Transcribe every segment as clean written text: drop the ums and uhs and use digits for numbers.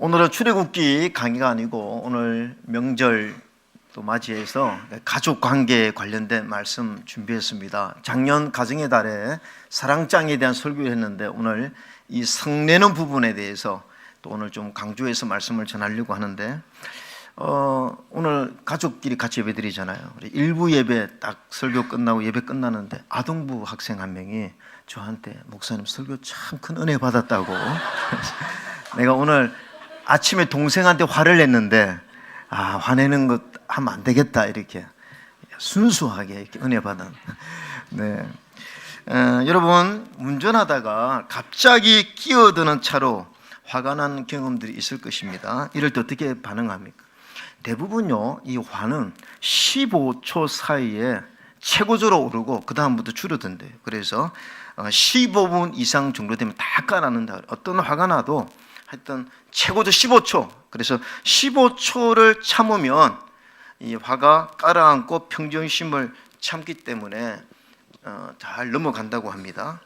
오늘은 출애굽기 강의가 아니고 오늘 명절 또 맞이해서 가족 관계에 관련된 말씀 준비했습니다. 작년 가정의 달에 사랑장에 대한 설교를 했는데 오늘 이 성내는 부분에 대해서 또 오늘 좀 강조해서 말씀을 전하려고 하는데 오늘 가족끼리 같이 예배 드리잖아요. 일부 예배 딱 설교 끝나고 예배 끝나는데 아동부 학생 한 명이 저한테 목사님 설교 참 큰 은혜 받았다고 내가 오늘 아침에 동생한테 화를 냈는데 화내는 것 하면 안 되겠다 이렇게 순수하게 이렇게 은혜 받은. 네. 여러분 운전하다가 갑자기 끼어드는 차로 화가 난 경험들이 있을 것입니다. 이럴 때 어떻게 반응합니까? 대부분요 이 화는 15초 사이에 최고조로 오르고 그 다음부터 줄어든대요. 그래서 15분 이상 정도 되면 다 가라앉는다. 어떤 화가 나도 하여튼 최고도 15초. 그래서 15초를 참으면 이 화가 가라앉고 평정심을 참기 때문에 잘 넘어간다고 합니다.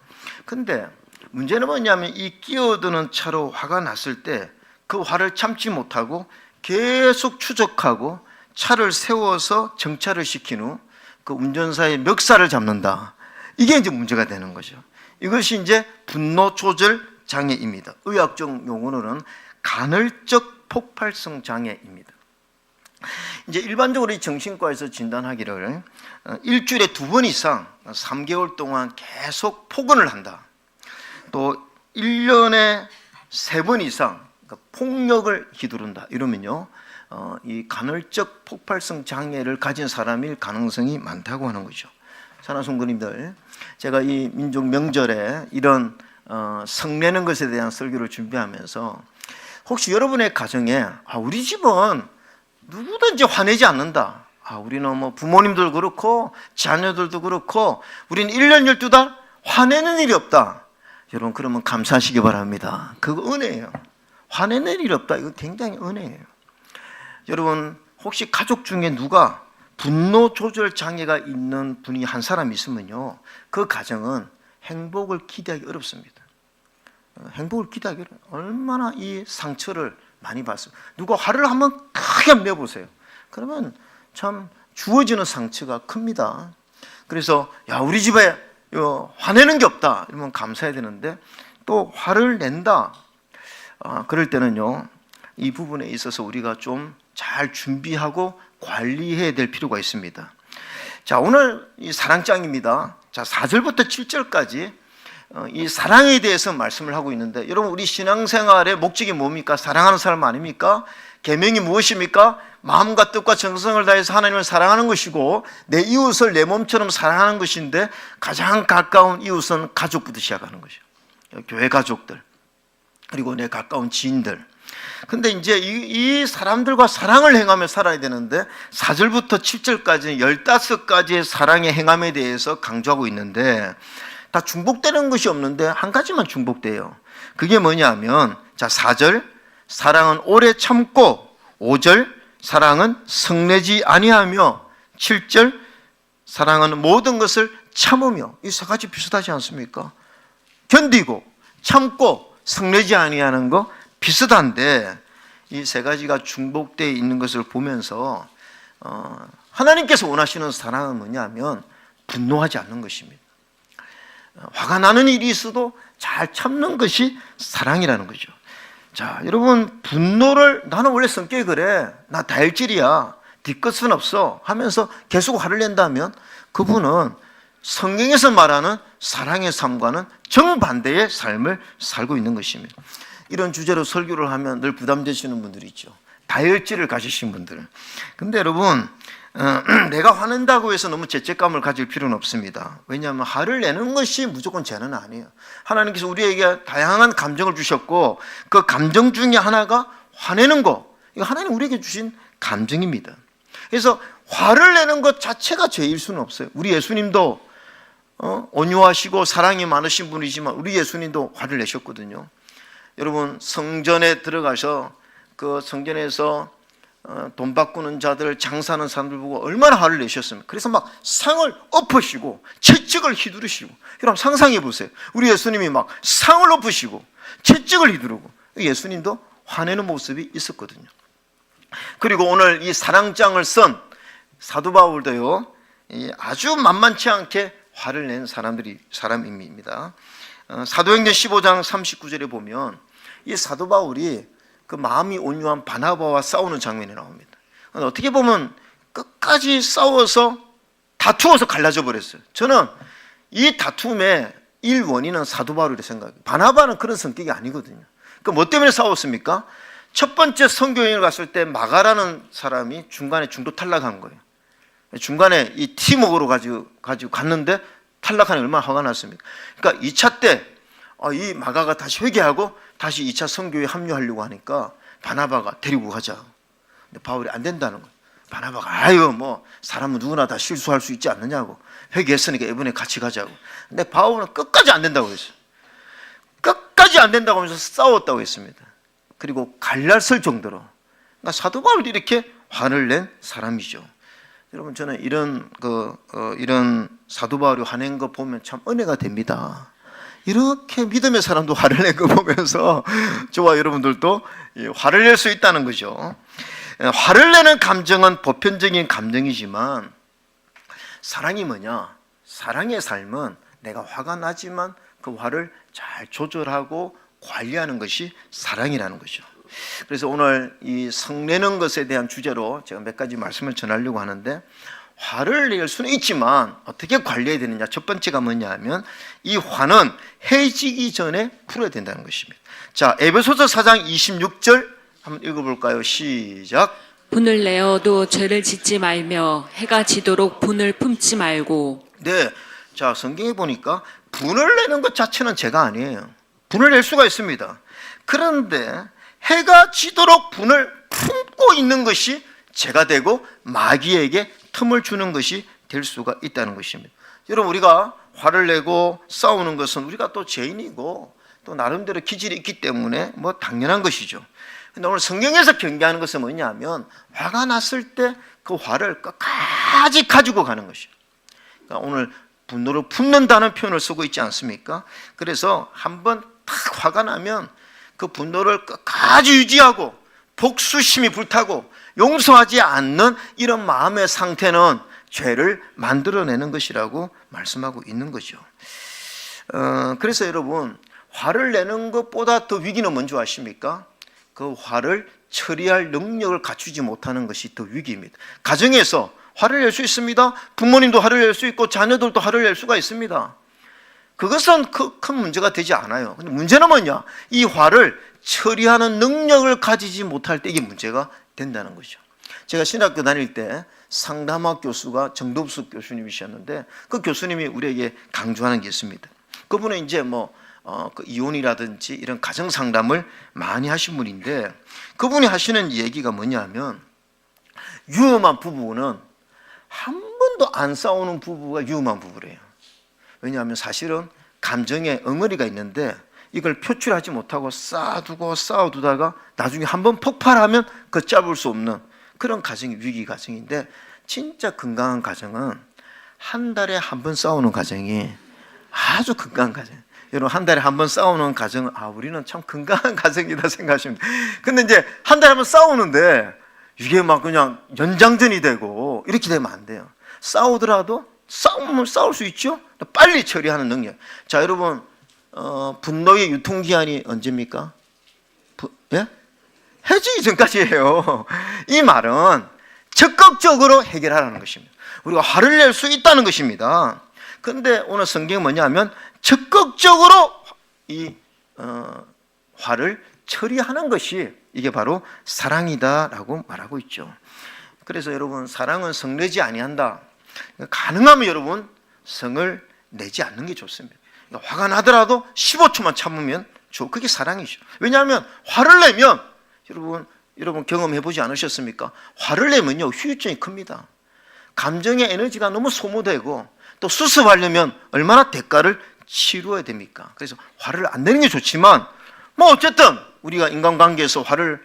근데 문제는 뭐냐면 이 끼어드는 차로 화가 났을 때 그 화를 참지 못하고 계속 추적하고 차를 세워서 정차를 시킨 후 그 운전사의 멱살을 잡는다. 이게 이제 문제가 되는 거죠. 이것이 이제 분노 조절 장애입니다. 의학적 용어로는 간헐적 폭발성 장애입니다. 이제 일반적으로 이 정신과에서 진단하기를 일주일에 2번 이상 3개월 동안 계속 폭언을 한다. 또 1년에 3번 이상 폭력을 휘두른다. 이러면요, 이 간헐적 폭발성 장애를 가진 사람일 가능성이 많다고 하는 거죠. 사랑하는 성도님들, 제가 이 민족 명절에 이런 성내는 것에 대한 설교를 준비하면서 혹시 여러분의 가정에 우리 집은 누구든지 화내지 않는다. 우리는 뭐 부모님들 그렇고 자녀들도 그렇고 우리는 1년 12달 화내는 일이 없다. 여러분 그러면 감사하시기 바랍니다. 그거 은혜예요. 화내는 일이 없다. 이거 굉장히 은혜예요. 여러분 혹시 가족 중에 누가 분노 조절 장애가 있는 분이 한 사람 있으면요, 그 가정은 행복을 기대하기 어렵습니다. 행복을 기대하기 얼마나 이 상처를 많이 받습니다. 누가 화를 한번 크게 내보세요. 그러면 참 주어지는 상처가 큽니다. 그래서 우리 집에 화내는 게 없다 이러면 감사해야 되는데 또 화를 낸다. 그럴 때는요 이 부분에 있어서 우리가 좀 잘 준비하고 관리해야 될 필요가 있습니다. 자, 오늘 이 사랑장입니다. 자, 4절부터 7절까지 이 사랑에 대해서 말씀을 하고 있는데, 여러분 우리 신앙생활의 목적이 뭡니까? 사랑하는 사람 아닙니까? 계명이 무엇입니까? 마음과 뜻과 정성을 다해서 하나님을 사랑하는 것이고 내 이웃을 내 몸처럼 사랑하는 것인데, 가장 가까운 이웃은 가족부터 시작하는 것이죠. 교회 가족들, 그리고 내 가까운 지인들. 근데 이제 이 사람들과 사랑을 행하며 살아야 되는데 4절부터 7절까지는 15가지의 사랑의 행함에 대해서 강조하고 있는데 다 중복되는 것이 없는데 한 가지만 중복돼요. 그게 뭐냐면, 자, 4절 사랑은 오래 참고, 5절 사랑은 성내지 아니하며, 7절 사랑은 모든 것을 참으며. 이 세 가지 비슷하지 않습니까? 견디고 참고 성내지 아니하는 거 비슷한데 이 세 가지가 중복되어 있는 것을 보면서 하나님께서 원하시는 사랑은 뭐냐면 분노하지 않는 것입니다. 화가 나는 일이 있어도 잘 참는 것이 사랑이라는 거죠. 자, 여러분 분노를, 나는 원래 성격이 그래, 나 다혈질이야, 뒤끝은 없어 하면서 계속 화를 낸다면 그분은 성경에서 말하는 사랑의 삶과는 정반대의 삶을 살고 있는 것입니다. 이런 주제로 설교를 하면 늘 부담되시는 분들이 있죠. 다혈질을 가지신 분들. 근데 여러분 내가 화낸다고 해서 너무 죄책감을 가질 필요는 없습니다. 왜냐하면 화를 내는 것이 무조건 죄는 아니에요. 하나님께서 우리에게 다양한 감정을 주셨고 그 감정 중에 하나가 화내는 거, 이거 하나님 우리에게 주신 감정입니다. 그래서 화를 내는 것 자체가 죄일 수는 없어요. 우리 예수님도 온유하시고 사랑이 많으신 분이지만 우리 예수님도 화를 내셨거든요. 여러분 성전에 들어가서 그 성전에서 돈 바꾸는 자들, 장사하는 사람들 보고 얼마나 화를 내셨습니까? 그래서 막 상을 엎으시고 채찍을 휘두르시고. 여러분 상상해 보세요. 우리 예수님이 막 상을 엎으시고 채찍을 휘두르고, 예수님도 화내는 모습이 있었거든요. 그리고 오늘 이 사랑장을 쓴 사도 바울도요, 아주 만만치 않게 화를 낸 사람입니다. 사도행전 15장 39절에 보면 이 사도 바울이 그 마음이 온유한 바나바와 싸우는 장면이 나옵니다. 어떻게 보면 끝까지 싸워서 다투어서 갈라져 버렸어요. 저는 이 다툼의 일원인은 사도 바울이라고 생각해요. 바나바는 그런 성격이 아니거든요. 뭐 때문에 싸웠습니까? 첫 번째 선교여행을 갔을 때 마가라는 사람이 중간에 중도 탈락한 거예요. 중간에 이 팀워크로 가지고 갔는데 탈락하니 얼마나 화가 났습니까? 그러니까 2차 때 이 마가가 다시 회개하고 다시 2차 선교에 합류하려고 하니까 바나바가 데리고 가자. 근데 바울이 안 된다는 거예요. 바나바가 뭐 사람은 누구나 다 실수할 수 있지 않느냐고, 회개했으니까 이번에 같이 가자고. 근데 바울은 끝까지 안 된다고 했어요. 끝까지 안 된다고 하면서 싸웠다고 했습니다. 그리고 갈라설 정도로. 그러니까 사도 바울이 이렇게 화를 낸 사람이죠. 여러분, 저는 이런 사도 바울이 화낸 거 보면 참 은혜가 됩니다. 이렇게 믿음의 사람도 화를 낸 거 보면서 저와 여러분들도 화를 낼 수 있다는 거죠. 화를 내는 감정은 보편적인 감정이지만 사랑이 뭐냐? 사랑의 삶은 내가 화가 나지만 그 화를 잘 조절하고 관리하는 것이 사랑이라는 거죠. 그래서 오늘 이 성내는 것에 대한 주제로 제가 몇 가지 말씀을 전하려고 하는데, 화를 낼 수는 있지만 어떻게 관리해야 되느냐. 첫 번째가 뭐냐 하면 이 화는 해지기 전에 풀어야 된다는 것입니다. 자, 에베소서 4장 26절 한번 읽어볼까요? 시작. 분을 내어도 죄를 짓지 말며 해가 지도록 분을 품지 말고. 네, 자, 성경에 보니까 분을 내는 것 자체는 죄가 아니에요. 분을 낼 수가 있습니다. 그런데 해가 지도록 분을 품고 있는 것이 죄가 되고 마귀에게 틈을 주는 것이 될 수가 있다는 것입니다. 여러분, 우리가 화를 내고 싸우는 것은 우리가 또 죄인이고 또 나름대로 기질이 있기 때문에 뭐 당연한 것이죠. 근데 오늘 성경에서 경계하는 것은 뭐냐면 화가 났을 때 그 화를 끝까지 가지고 가는 것이죠. 그러니까 오늘 분노를 품는다는 표현을 쓰고 있지 않습니까? 그래서 한번 딱 화가 나면 그 분노를 끝까지 유지하고 복수심이 불타고 용서하지 않는 이런 마음의 상태는 죄를 만들어내는 것이라고 말씀하고 있는 거죠. 그래서 여러분, 화를 내는 것보다 더 위기는 뭔지 아십니까? 그 화를 처리할 능력을 갖추지 못하는 것이 더 위기입니다. 가정에서 화를 낼 수 있습니다. 부모님도 화를 낼 수 있고 자녀들도 화를 낼 수가 있습니다. 그것은 큰 문제가 되지 않아요. 근데 문제는 뭐냐? 이 화를 처리하는 능력을 가지지 못할 때 이게 문제가 된다는 거죠. 제가 신학교 다닐 때 상담학 교수가 정덕숙 교수님이셨는데 그 교수님이 우리에게 강조하는 게 있습니다. 그분은 이제 그 이혼이라든지 이런 가정 상담을 많이 하신 분인데, 그분이 하시는 얘기가 뭐냐면 위험한 부부는 한 번도 안 싸우는 부부가 위험한 부부래요. 왜냐하면 사실은 감정에 엉어리가 있는데 이걸 표출하지 못하고 쌓아두다가 나중에 한번 폭발하면 걷잡을 수 없는 그런 가정이 위기 가정인데, 진짜 건강한 가정은 한 달에 한 번 싸우는 가정이 아주 건강한 가정. 여러분, 한 달에 한 번 싸우는 가정은 우리는 참 건강한 가정이다 생각하시면 돼요. 근데 이제 한 달에 한 번 싸우는데 이게 막 그냥 연장전이 되고 이렇게 되면 안 돼요. 싸우더라도 싸우면 싸울 수 있죠. 빨리 처리하는 능력. 자, 여러분, 분노의 유통기한이 언제입니까? 예? 해지기 전까지예요. 이 말은 적극적으로 해결하라는 것입니다. 우리가 화를 낼 수 있다는 것입니다. 그런데 오늘 성경은 뭐냐면 적극적으로 이 화를 처리하는 것이 이게 바로 사랑이다라고 말하고 있죠. 그래서 여러분, 사랑은 성내지 아니한다. 가능하면 여러분, 성을 내지 않는 게 좋습니다. 그러니까 화가 나더라도 15초만 참으면 그게 사랑이죠. 왜냐하면 화를 내면 여러분 경험해보지 않으셨습니까? 화를 내면요, 후유증이 큽니다. 감정의 에너지가 너무 소모되고 또 수습하려면 얼마나 대가를 치루어야 됩니까? 그래서 화를 안 내는 게 좋지만 어쨌든 우리가 인간관계에서 화를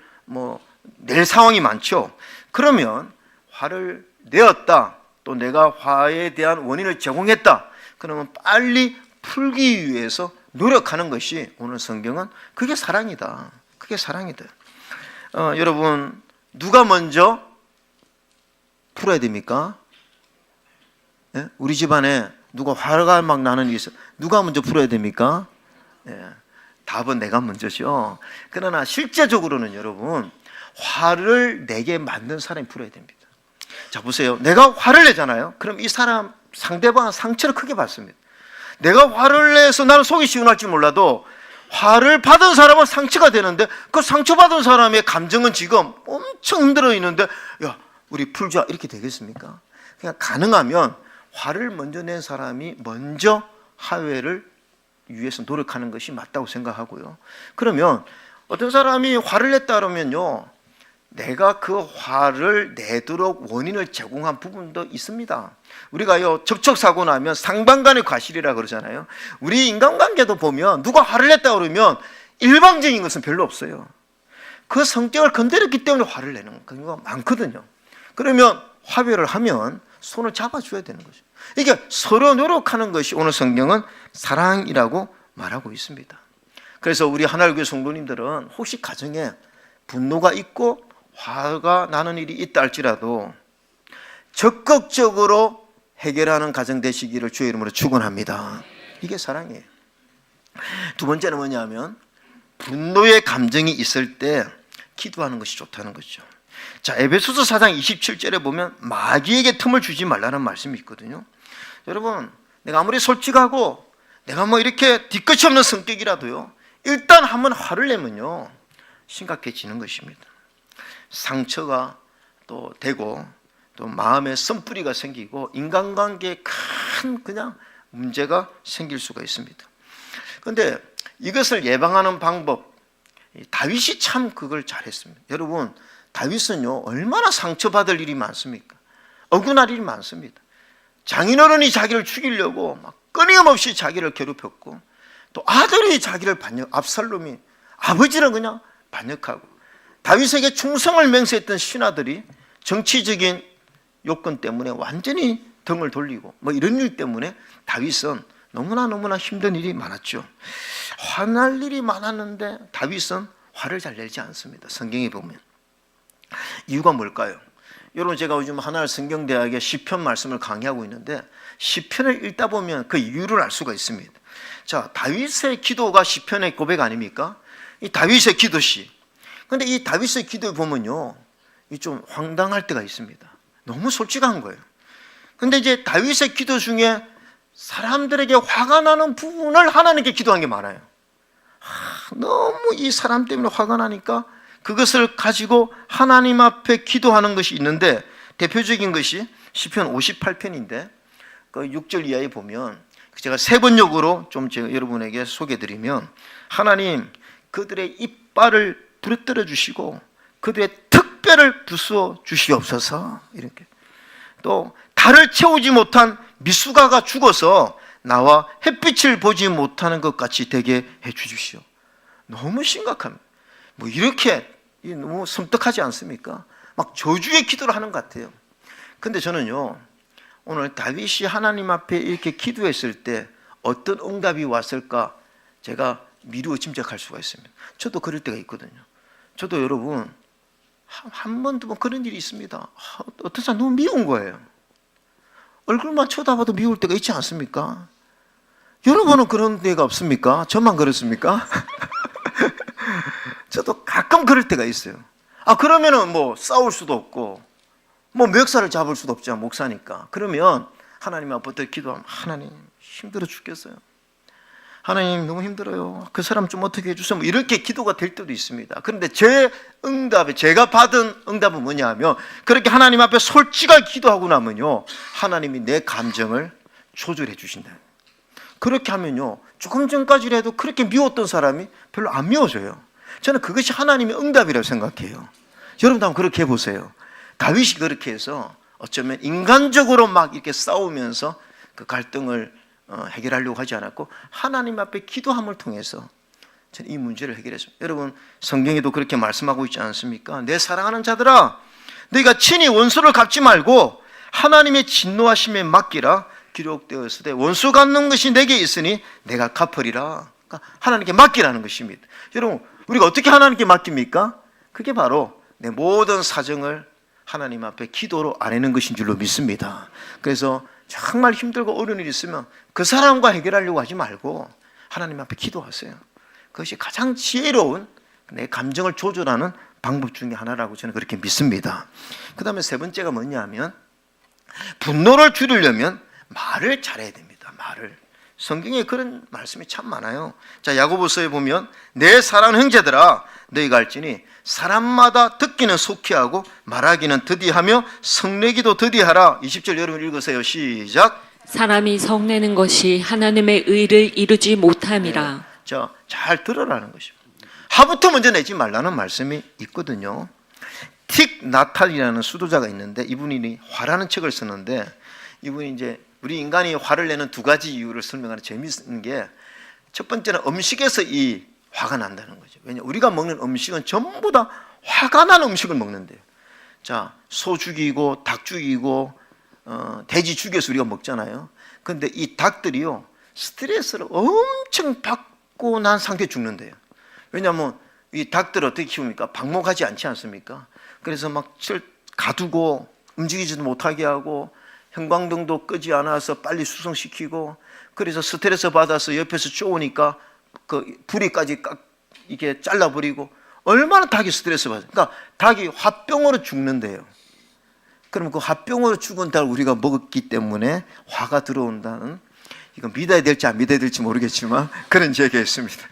낼 상황이 많죠. 그러면 화를 내었다, 또 내가 화에 대한 원인을 제공했다, 그러면 빨리 풀기 위해서 노력하는 것이 오늘 성경은 그게 사랑이다. 그게 사랑이다. 여러분, 누가 먼저 풀어야 됩니까? 예? 우리 집안에 누가 화가 막 나는 일이 있어, 누가 먼저 풀어야 됩니까? 예. 답은 내가 먼저죠. 그러나 실제적으로는 여러분, 화를 내게 만든 사람이 풀어야 됩니다. 자, 보세요. 내가 화를 내잖아요. 그럼 이 사람, 상대방은 상처를 크게 받습니다. 내가 화를 내서 나는 속이 시원할지 몰라도 화를 받은 사람은 상처가 되는데, 그 상처받은 사람의 감정은 지금 엄청 힘들어 있는데, 야, 우리 풀자, 이렇게 되겠습니까? 그냥 가능하면 화를 먼저 낸 사람이 먼저 화해를 위해서 노력하는 것이 맞다고 생각하고요. 그러면 어떤 사람이 화를 냈다 그러면요, 내가 그 화를 내도록 원인을 제공한 부분도 있습니다. 우리가요, 접촉사고 나면 상반간의 과실이라 그러잖아요. 우리 인간관계도 보면 누가 화를 냈다 그러면 일방적인 것은 별로 없어요. 그 성격을 건드렸기 때문에 화를 내는 경우가 많거든요. 그러면 화해를 하면 손을 잡아줘야 되는 거죠. 이게 서로 노력하는 것이 오늘 성경은 사랑이라고 말하고 있습니다. 그래서 우리 하나님교회 성도님들은 혹시 가정에 분노가 있고 화가 나는 일이 있다 할지라도 적극적으로 해결하는 가정 되시기를 주의 이름으로 축원합니다. 이게 사랑이에요. 두 번째는 뭐냐면 분노의 감정이 있을 때 기도하는 것이 좋다는 거죠. 자, 에베소서 4장 27절에 보면 마귀에게 틈을 주지 말라는 말씀이 있거든요. 여러분, 내가 아무리 솔직하고 내가 뭐 이렇게 뒤끝이 없는 성격이라도요, 일단 한번 화를 내면요 심각해지는 것입니다. 상처가 또 되고 또 마음에 선뿌리가 생기고 인간관계에 큰 그냥 문제가 생길 수가 있습니다. 그런데 이것을 예방하는 방법, 다윗이 참 그걸 잘했습니다. 여러분, 다윗은요 얼마나 상처받을 일이 많습니까? 억울할 일이 많습니다. 장인어른이 자기를 죽이려고 막 끊임없이 자기를 괴롭혔고, 또 아들이 자기를 압살롬이 아버지를 그냥 반역하고, 다윗에게 충성을 맹세했던 신하들이 정치적인 요건 때문에 완전히 등을 돌리고 뭐 이런 일 때문에 다윗은 너무나 힘든 일이 많았죠. 화날 일이 많았는데 다윗은 화를 잘 내지 않습니다. 성경에 보면. 이유가 뭘까요? 여러분, 제가 요즘 하나의 성경대학의 시편 말씀을 강의하고 있는데 시편을 읽다 보면 그 이유를 알 수가 있습니다. 자, 다윗의 기도가 시편의 고백 아닙니까? 이 다윗의 기도시. 근데 이 다윗의 기도에 보면요, 이 좀 황당할 때가 있습니다. 너무 솔직한 거예요. 근데 이제 다윗의 기도 중에 사람들에게 화가 나는 부분을 하나님께 기도한 게 많아요. 너무 이 사람 때문에 화가 나니까 그것을 가지고 하나님 앞에 기도하는 것이 있는데, 대표적인 것이 시편 58편인데 그 6절 이하에 보면 제가 세 번역으로 좀 제가 여러분에게 소개해드리면, 하나님 그들의 이빨을 부러뜨려 주시고 그들의 특별을 부수어 주시옵소서. 이렇게. 또 달을 채우지 못한 미숙아가 죽어서 나와 햇빛을 보지 못하는 것 같이 되게 해 주십시오. 너무 심각합니다. 뭐 이렇게 너무 섬뜩하지 않습니까? 막 저주의 기도를 하는 것 같아요. 근데 저는요, 오늘 다윗이 하나님 앞에 이렇게 기도했을 때 어떤 응답이 왔을까 제가 미루어 짐작할 수가 있습니다. 저도 그럴 때가 있거든요. 저도 여러분 한 번, 두 번 그런 일이 있습니다. 어떤 사람 너무 미운 거예요. 얼굴만 쳐다봐도 미울 때가 있지 않습니까? 여러분은 그런 데가 없습니까? 저만 그렇습니까? 저도 가끔 그럴 때가 있어요. 그러면은 뭐 싸울 수도 없고 뭐 멱살을 잡을 수도 없잖아, 목사니까. 그러면 하나님 앞부터 기도하면, 하나님 힘들어 죽겠어요. 하나님 너무 힘들어요. 그 사람 좀 어떻게 해주세요. 뭐 이렇게 기도가 될 때도 있습니다. 그런데 제 응답에, 제가 받은 응답은 뭐냐 하면, 그렇게 하나님 앞에 솔직하게 기도하고 나면요, 하나님이 내 감정을 조절해 주신다. 그렇게 하면요, 조금 전까지라도 그렇게 미웠던 사람이 별로 안 미워져요. 저는 그것이 하나님의 응답이라고 생각해요. 여러분도 한번 그렇게 해보세요. 다윗이 그렇게 해서 어쩌면 인간적으로 막 이렇게 싸우면서 그 갈등을 해결하려고 하지 않았고, 하나님 앞에 기도함을 통해서 저는 이 문제를 해결했습니다. 여러분, 성경에도 그렇게 말씀하고 있지 않습니까? 내 사랑하는 자들아, 너희가 친히 원수를 갚지 말고 하나님의 진노하심에 맡기라. 기록되었으되 원수 갚는 것이 내게 있으니 내가 갚으리라. 그러니까 하나님께 맡기라는 것입니다. 여러분, 우리가 어떻게 하나님께 맡깁니까? 그게 바로 내 모든 사정을 하나님 앞에 기도로 아내는 것인 줄로 믿습니다. 그래서 정말 힘들고 어려운 일이 있으면 그 사람과 해결하려고 하지 말고 하나님 앞에 기도하세요. 그것이 가장 지혜로운 내 감정을 조절하는 방법 중에 하나라고 저는 그렇게 믿습니다. 그 다음에 세 번째가 뭐냐면 분노를 줄이려면 말을 잘해야 됩니다. 말을. 성경에 그런 말씀이 참 많아요. 자, 야고보서에 보면 내 사랑하는 형제들아 너희가 알지니 사람마다 듣기는 속히 하고 말하기는 더디하며 성내기도 더디하라. 20절 여러분 읽으세요. 시작. 사람이 성내는 것이 하나님의 의를 이루지 못함이라. 자, 잘 들으라는 것입니다. 하부터 먼저 내지 말라는 말씀이 있거든요. 틱 나탈이라는 수도자가 있는데 이분이 화라는 책을 쓰는데 이분이 이제 우리 인간이 화를 내는 두 가지 이유를 설명하는 재미있는 게 첫 번째는 음식에서 이 화가 난다는 거죠. 왜냐 우리가 먹는 음식은 전부 다 화가 난 음식을 먹는데요. 자, 소 죽이고 닭 죽이고 돼지 죽여서 우리가 먹잖아요. 그런데 이 닭들이요 스트레스를 엄청 받고 난 상태에 죽는데요. 왜냐하면 이 닭들을 어떻게 키웁니까? 방목하지 않지 않습니까? 그래서 막 가두고 움직이지도 못하게 하고 형광등도 끄지 않아서 빨리 수성시키고 그래서 스트레스 받아서 옆에서 쪼으니까 그 부리까지 이게 잘라버리고 얼마나 닭이 스트레스 받아요. 그러니까 닭이 화병으로 죽는데요. 그러면 그 화병으로 죽은 닭을 우리가 먹었기 때문에 화가 들어온다는 이건 믿어야 될지 안 믿어야 될지 모르겠지만 그런 얘기가 있습니다.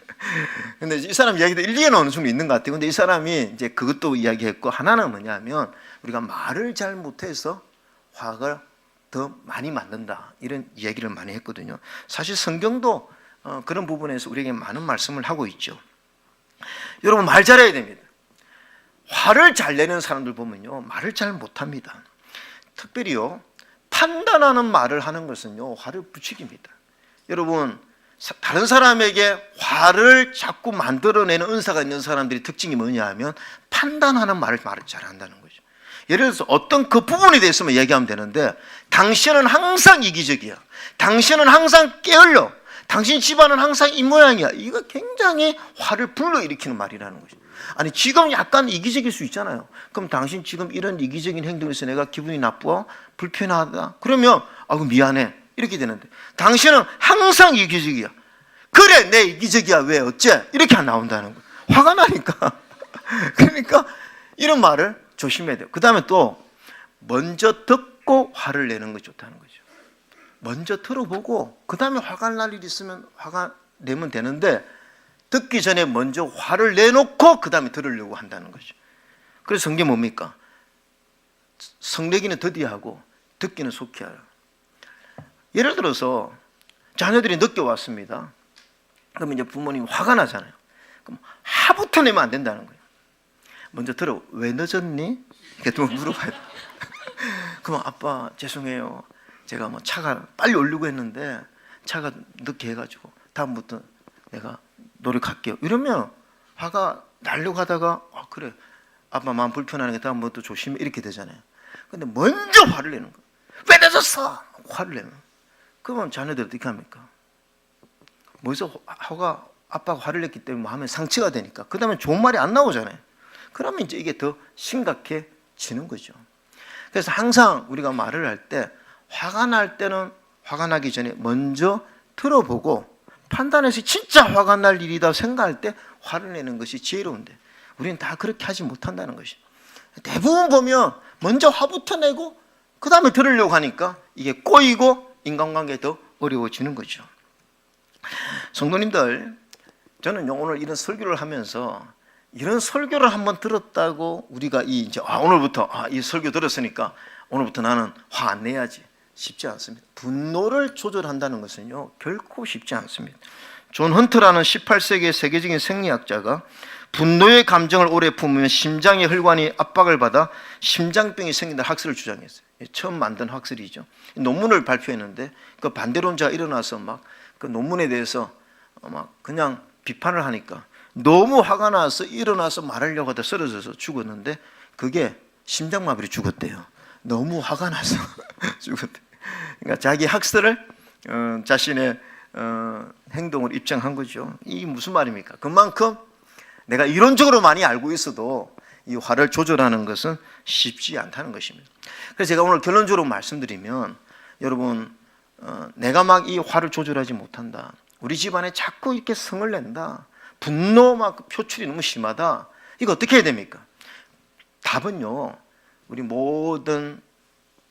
근데 이 사람 이야기도 일리는 어느 정도 있는 것 같아요. 근데 이 사람이 이제 그것도 이야기했고 하나는 뭐냐면 우리가 말을 잘 못해서 화가 더 많이 만든다 이런 이야기를 많이 했거든요. 사실 성경도 그런 부분에서 우리에게 많은 말씀을 하고 있죠. 여러분 말 잘해야 됩니다. 화를 잘 내는 사람들 보면요 말을 잘 못합니다. 특별히요 판단하는 말을 하는 것은요 화를 부추깁니다. 여러분 다른 사람에게 화를 자꾸 만들어내는 은사가 있는 사람들이 특징이 뭐냐 하면 판단하는 말을 잘한다는 거죠. 예를 들어서 어떤 그 부분에 대해서만 얘기하면 되는데 당신은 항상 이기적이야. 당신은 항상 게을러. 당신 집안은 항상 이 모양이야. 이거 굉장히 화를 불러일으키는 말이라는 거죠. 아니 지금 약간 이기적일 수 있잖아요. 그럼 당신 지금 이런 이기적인 행동에서 내가 기분이 나쁘어? 불편하다? 그러면 아우 미안해. 이렇게 되는데 당신은 항상 이기적이야. 그래 내 이기적이야 왜 어째? 이렇게 안 나온다는 거예요. 화가 나니까. 그러니까 이런 말을 조심해야 돼요. 그 다음에 또 먼저 듣고 화를 내는 거 좋다는 거죠. 먼저 들어보고 그 다음에 화가 날 일 있으면 화가 내면 되는데 듣기 전에 먼저 화를 내놓고 그 다음에 들으려고 한다는 거죠. 그래서 성경 뭡니까? 성내기는 더디하고 듣기는 속히 하라. 예를 들어서 자녀들이 늦게 왔습니다. 그러면 이제 부모님이 화가 나잖아요. 그럼 하부터 내면 안 된다는 거예요. 먼저 들어 왜 늦었니? 이렇게 또 물어봐야 돼. 그럼 아빠 죄송해요. 제가 뭐 차가 빨리 오려고 했는데 차가 늦게 해가지고 다음부터 내가 노력할게요. 이러면 화가 나려고 하다가 그래 아빠 마음 불편하니까 다음부터 조심해 이렇게 되잖아요. 근데 먼저 화를 내는 거예요. 왜 늦었어? 화를 내면 그러면 자녀들 어떻게 합니까? 뭐해서 아빠가 화를 냈기 때문에 마음에 상처가 되니까 그 다음에 좋은 말이 안 나오잖아요. 그러면 이제 이게 더 심각해지는 거죠. 그래서 항상 우리가 말을 할 때 화가 날 때는 화가 나기 전에 먼저 들어보고 판단해서 진짜 화가 날 일이다 생각할 때 화를 내는 것이 지혜로운데 우리는 다 그렇게 하지 못한다는 것이. 대부분 보면 먼저 화부터 내고 그 다음에 들으려고 하니까 이게 꼬이고 인간관계가 더 어려워지는 거죠. 성도님들, 저는 오늘 이런 설교를 하면서 이런 설교를 한번 들었다고 우리가 이제 오늘부터 이 설교 들었으니까 오늘부터 나는 화 안 내야지 쉽지 않습니다. 분노를 조절한다는 것은요 결코 쉽지 않습니다. 존 헌트라는 18세기의 세계적인 생리학자가 분노의 감정을 오래 품으면 심장의 혈관이 압박을 받아 심장병이 생긴다는 학설을 주장했어요. 처음 만든 학설이죠. 논문을 발표했는데 그 반대론자가 일어나서 막 그 논문에 대해서 막 그냥 비판을 하니까 너무 화가 나서 일어나서 말하려고 하다 쓰러져서 죽었는데 그게 심장마비로 죽었대요. 너무 화가 나서 죽었대요. 그러니까 자기 학설을 자신의 행동을 입증한 거죠. 이게 무슨 말입니까? 그만큼 내가 이론적으로 많이 알고 있어도 이 화를 조절하는 것은 쉽지 않다는 것입니다. 그래서 제가 오늘 결론적으로 말씀드리면 여러분 내가 막 이 화를 조절하지 못한다, 우리 집안에 자꾸 이렇게 성을 낸다, 분노 막 표출이 너무 심하다, 이거 어떻게 해야 됩니까? 답은요, 우리 모든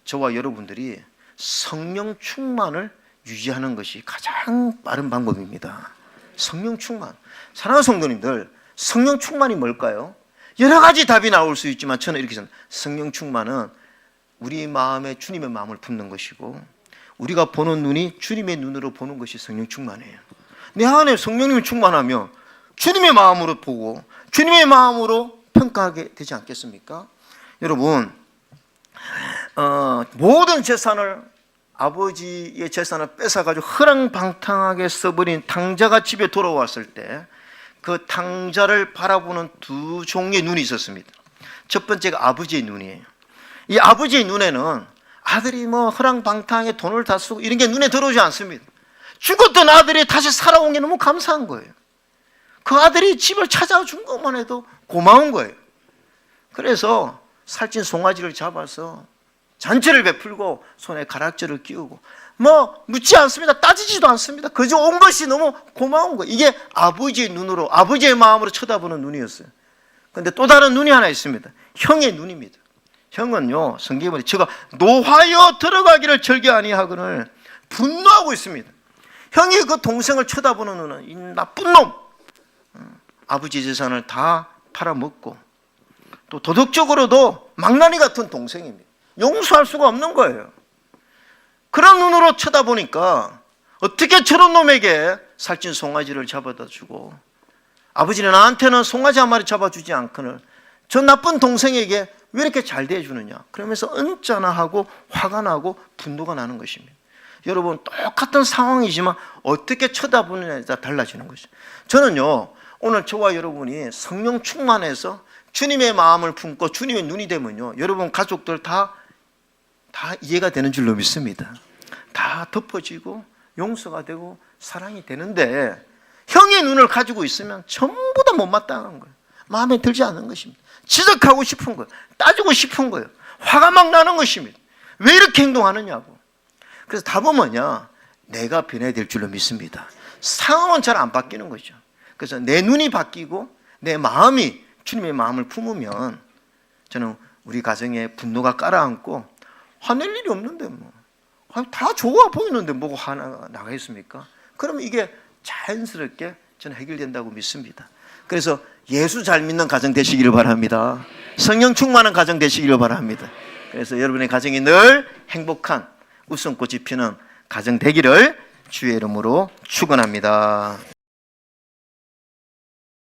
저와 여러분들이 성령 충만을 유지하는 것이 가장 빠른 방법입니다. 성령 충만. 사랑하는 성도님들, 성령 충만이 뭘까요? 여러 가지 답이 나올 수 있지만 저는 이렇게 생각합니다. 성령 충만은 우리 마음에 주님의 마음을 품는 것이고, 우리가 보는 눈이 주님의 눈으로 보는 것이 성령 충만이에요. 내 안에 성령님이 충만하면 주님의 마음으로 보고 주님의 마음으로 평가하게 되지 않겠습니까? 여러분, 모든 재산을, 아버지의 재산을 뺏어가지고 허랑방탕하게 써버린 탕자가 집에 돌아왔을 때 그 탕자를 바라보는 두 종류의 눈이 있었습니다. 첫 번째가 아버지의 눈이에요. 이 아버지의 눈에는 아들이 뭐 허랑방탕하게 돈을 다 쓰고 이런 게 눈에 들어오지 않습니다. 죽었던 아들이 다시 살아온 게 너무 감사한 거예요. 그 아들이 집을 찾아준 것만 해도 고마운 거예요. 그래서 살찐 송아지를 잡아서 잔치를 베풀고 손에 가락지를 끼우고 뭐 묻지 않습니다. 따지지도 않습니다. 그저 온 것이 너무 고마운 거예요. 이게 아버지의 눈으로, 아버지의 마음으로 쳐다보는 눈이었어요. 그런데 또 다른 눈이 하나 있습니다. 형의 눈입니다. 형은요, 성경에 보니 저가 노하여 들어가기를 절개 아니하거늘 분노하고 있습니다. 형이 그 동생을 쳐다보는 눈은 이 나쁜 놈, 아버지 재산을 다 팔아먹고 또 도덕적으로도 망나니 같은 동생입니다. 용서할 수가 없는 거예요. 그런 눈으로 쳐다보니까 어떻게 저런 놈에게 살찐 송아지를 잡아다 주고, 아버지는 나한테는 송아지 한 마리 잡아주지 않거늘 저 나쁜 동생에게 왜 이렇게 잘 대해주느냐, 그러면서 언짢아 하고 화가 나고 분노가 나는 것입니다. 여러분, 똑같은 상황이지만 어떻게 쳐다보느냐에 따라 달라지는 것이죠. 저는요, 오늘 저와 여러분이 성령 충만해서 주님의 마음을 품고 주님의 눈이 되면요, 여러분 가족들 다 이해가 되는 줄로 믿습니다. 다 덮어지고 용서가 되고 사랑이 되는데, 형의 눈을 가지고 있으면 전부 다 못마땅한 거예요. 마음에 들지 않는 것입니다. 지적하고 싶은 거예요. 따지고 싶은 거예요. 화가 막 나는 것입니다. 왜 이렇게 행동하느냐고. 그래서 답은 뭐냐? 내가 변해야 될 줄로 믿습니다. 상황은 잘 안 바뀌는 거죠. 그래서 내 눈이 바뀌고 내 마음이 주님의 마음을 품으면 저는 우리 가정에 분노가 깔아앉고 화낼 일이 없는데 다 좋아 보이는데 뭐가 화가 나겠습니까? 그러면 이게 자연스럽게 저는 해결된다고 믿습니다. 그래서 예수 잘 믿는 가정 되시기를 바랍니다. 성령 충만한 가정 되시기를 바랍니다. 그래서 여러분의 가정이 늘 행복한 웃음꽃이 피는 가정 되기를 주의 이름으로 축원합니다.